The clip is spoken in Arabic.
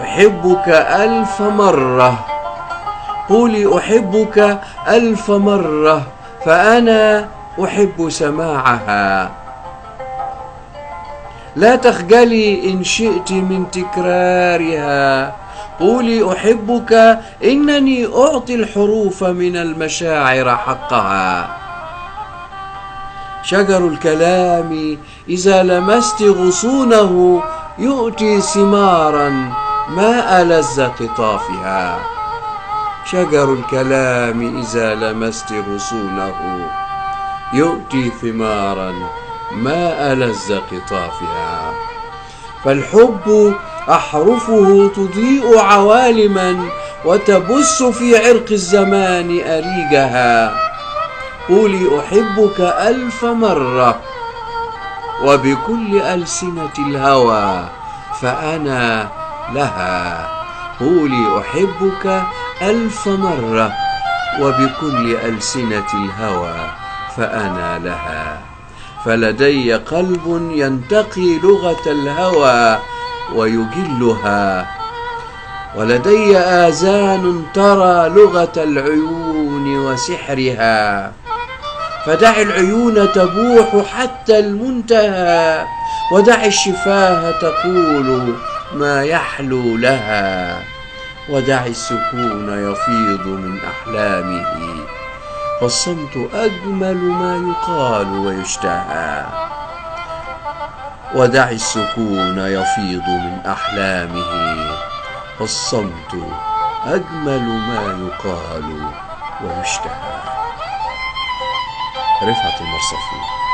أحبك 1000 مرة. قولي أحبك 1000 مرة، فأنا أحب سماعها. لا تخجلي إن شئت من تكرارها. قولي أحبك، إنني أعطي الحروف من المشاعر حقها. شجر الكلام إذا لمست غصونه يؤتي ثمارا ما ألذ قطافها. شجر الكلام إذا لمست غصونه يؤتي ثمارا ما ألذ قطافها. فالحب أحرفه تضيء عوالما وتبث في عرق الزمان أريجها. قولي أحبك 1000 مرة، وبكل ألسنة الهوى فأنا لها. قولي أحبك 1000 مرة، وبكل ألسنة الهوى فأنا لها. فلدي قلب ينتقي لغة الهوى ويجلها، ولدي آذان ترى لغة العيون وسحرها. فدع العيون تبوح حتى المنتهى، ودع الشفاه تقول ما يحلو لها، ودع السكون يفيض من أحلامه، فالصمت أجمل ما يقال ويشتهى. ودع السكون يفيض من أحلامه، فالصمت أجمل ما يقال ويشتهى. رفعت المرصفي.